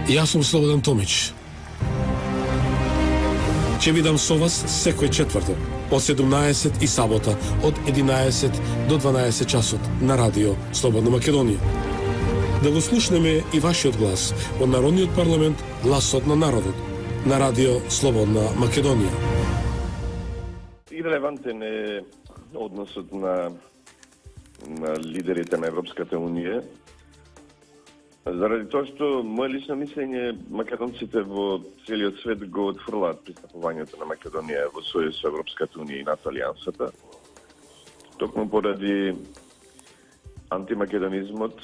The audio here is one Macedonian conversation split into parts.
Јас сум Слободан Томич. Ќе видам со вас секој четврток од 17 и сабота од 11 до 12 часот на радио Слободна Македонија. Да го слушнеме и вашиот глас од Народниот парламент, гласот на народот, на радио Слободна Македонија. Ирелевантен е односот на лидерите на Европската Унија, заради тоа што моје лично мислење македонците во целиот свет го отфрлаат пристапувањето на Македонија во сојуз со Европската Унија и НАТО алијансата, токму поради антимакедонизмот,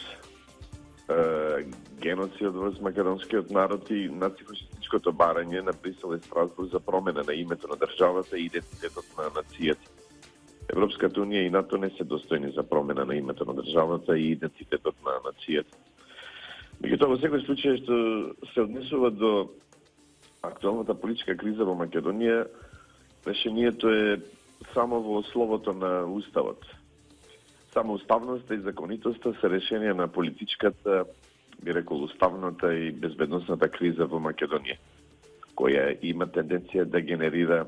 геноцидот врз македонскиот народ и нацифашистичкото барање на Брисел и Страсбург за промена на името на државата и идентитетот на нацијата. Европската Унија и НАТО не се достојни за промена на името на државата и идентитетот на нацијата. Меѓутоа, во секој случај што се однесува до актуелната политичка криза во Македонија, решението е само во словото на Уставот. Само уставноста и законитоста се решение на политичката, би рекол, уставната и безбедносната криза во Македонија, која има тенденција да генерира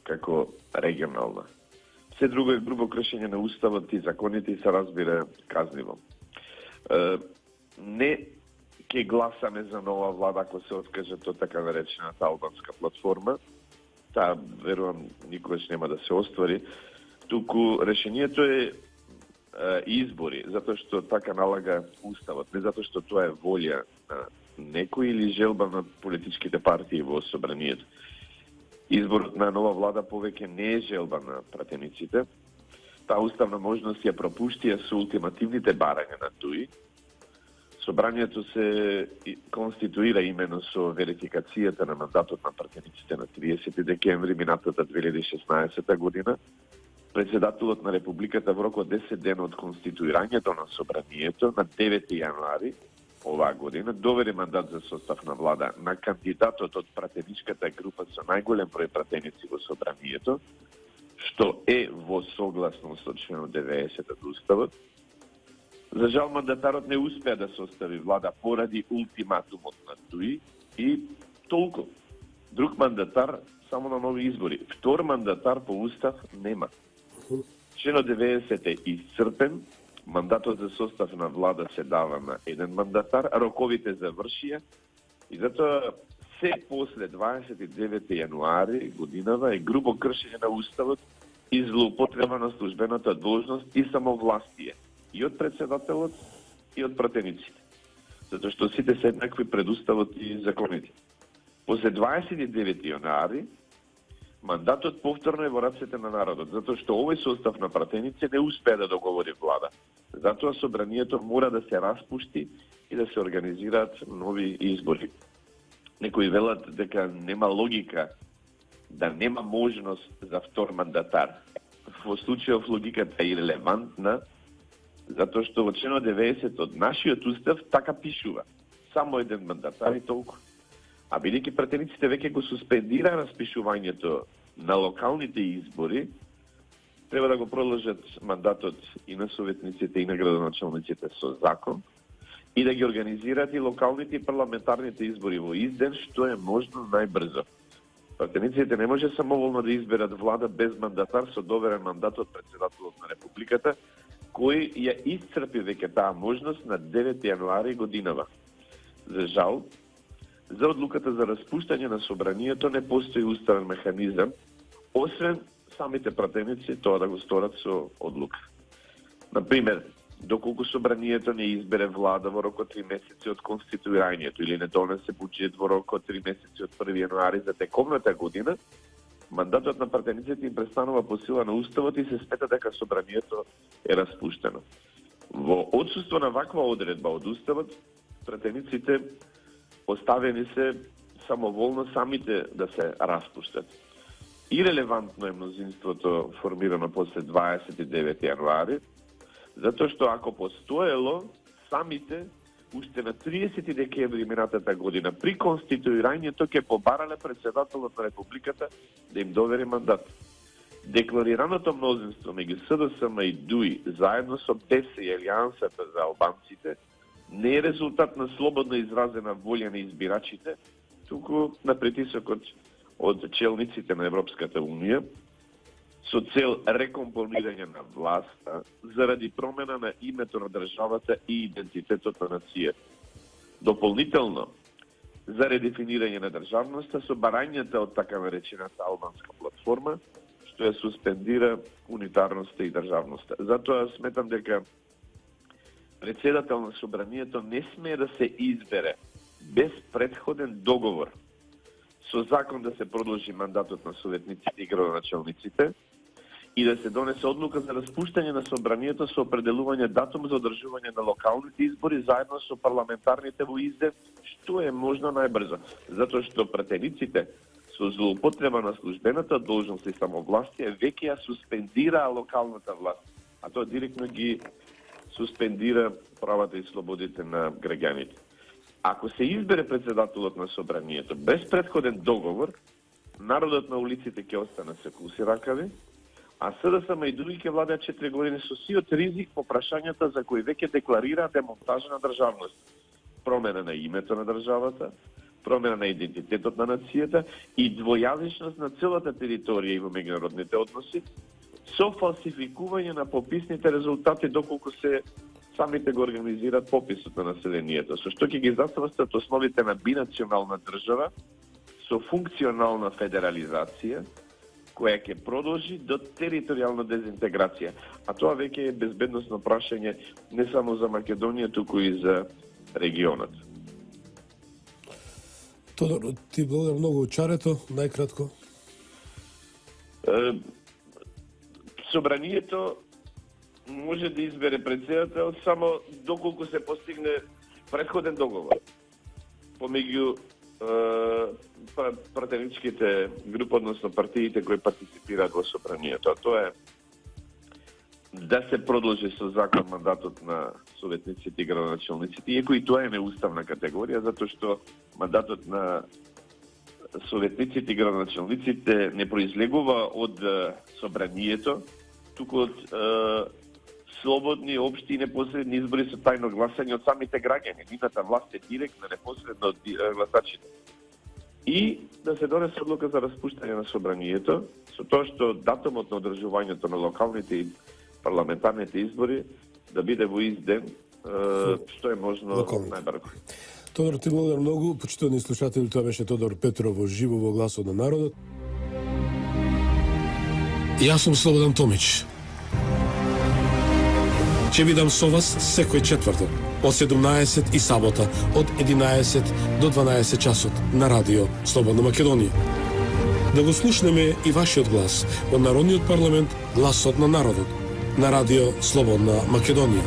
како регионална. Се друго е грубо кршење на Уставот и законите и се разбира казниво. Не ќе гласаме за нова влада ако се откажат од така наречената албанска платформа. Таа, верувам, никогаш нема да се оствари. Туку решението е избори, затоа што така налага Уставот, не затоа што тоа е волја на некој или желба на политичките партии во собранието. Изборот на нова влада повеќе не е желба на пратениците. Таа уставна можност ја пропуштија со ултимативните барања на ТУИ. Собранието се конституира имено со верификацијата на мандатот на пратениците на 30 декември минатата 2016 година. Председателот на Републиката во рок од 10 дена од конституирањето на собранието на 9 јануари оваа година довери мандат за состав на влада на кандидатот од пратеничката група со најголем број пратеници во собранието, што е во согласност со членот 90 од Уставот. За жал, мандатарот не успеа да состави влада поради ултиматумот на ТУИ и толку. Друг мандатар само на нови избори. Втор мандатар по устав нема. Членот 90 е исцрпен, мандатот за состав на влада се дава на еден мандатар, а роковите завршија и затоа се после 29 јануари годинава е грубо кршење на Уставот и злоупотреба на службената должност и самовластие и од председателот и од пратениците. Затоа што сите се еднакви пред Уставот и законите. После 29 јануари мандатот повторно е во рацете на народот, затоа што овој состав на пратеници не успеа да договори влада. Затоа собранието мора да се распушти и да се организираат нови избори. Некои велат дека нема логика да нема можност за втор мандатар. Во случајов логиката е ирелевантна, затоа што во членот 90 од нашиот устав така пишува. Само еден мандатар и толку. А бидејќи пратениците веќе го суспендира распишувањето на локалните избори, треба да го продолжат мандатот и на советниците и на градоначалниците со закон и да ги организираат и локалните и парламентарните избори во изден, што е можно најбрзо. Пратениците не може самоволно да изберат влада без мандатар со доверен мандат од председателот на Републиката, кој ја исцрпи веќе таа можност на 9 јануари годинава. За жал, за одлуката за распуштање на собранието не постои уставен механизам, освен самите пратеници тоа да го сторат со одлука. Например, доколку собранието не избере влада во рок од 3 месеци од конституирањето или не донесе буџет во рок од 3 месеци од 1 јануари за текомната година, мандатот на пратениците им престанува по сила на Уставот и се смета дека собранието е распуштено. Во отсуство на ваква одредба од Уставот, пратениците оставени се самоволно самите да се распуштат. Ирелевантно е мнозинството формирано после 29 јануари, затоа што ако постоело, самите уште на 30 декември минатата година при конституирањето ќе побарале председателот на Републиката да им довери мандат. Декларираното мнозинство меѓу СДСМ и ДУИ заедно со ДЕС и Алијансата за албанците не е резултат на слободно изразена волја на избирачите, туку на притисокот од челниците на Европската Унија со цел рекомпонирање на власта заради промена на името на државата и идентитетот на нацијата. Дополнително, за редефинирање на државноста со барањата од така наречената албанска платформа, што ја суспендира унитарноста и државноста. Затоа сметам дека председател на собранието не смее да се избере без предходен договор со закон да се продолжи мандатот на советниците и градоначалниците и да се донесе одлука за распуштање на собранието со определување датум за одржување на локалните избори заедно со парламентарните во изден, што е можно најбрзо. Затоа што пратениците со злоупотреба на службената должност и самовластие веќе ја суспендираа локалната власт, а тоа директно ги суспендира правата и слободите на граѓаните. Ако се избере председателот на собранието без предходен договор, народот на улиците ќе остане се куси ракави, а СДСМ и други ќе владеат 4 години со сиот ризик по прашањата за кои веќе декларираат демонтажа на државност, промена на името на државата, промена на идентитетот на нацијата и двојазичност на целата територија и во меѓународните односи, со фалсификување на пописните резултати доколку се самите го организираат пописот на населението, со што ќе ги застават основите на бинационална држава со функционална федерализација, која ќе продолжи до територијална дезинтеграција. А тоа веќе е безбедносно прашање не само за Македонија, туку и за регионот. Тодор, ти благодарам многу. Чарето, најкратко. Собранието може да избере председател само доколку се постигне претходен договор помеѓу пратеничките групи, односно партиите кои партиципираат во собранието. А тоа е да се продолжи со закон мандатот на советниците и градоначалниците, иако и тоа е неуставна категорија, затоа што мандатот на советниците и градоначалниците не произлегува од собранието, туку од слободни, општи и непосредни избори со тајно гласање од самите граѓани. Нивната власт е директно, непосредно од гласачите. И да се донесе одлука за распуштање на собранието, со тоа што датумот на одржувањето на локалните и парламентарните избори да биде во ист ден, што е можно најбрзо. Тодор, ти благодарам многу. Почитувани слушатели, тоа беше Тодор Петров во живо во Гласот на народот. Јас сум Слободан Томич. Ќе видам со вас секој четврток од 17 и сабота од 11 до 12 часот на радио Слободна Македонија. Да го слушнеме и вашиот глас во Народниот парламент, Гласот на народот, на радио Слободна Македонија.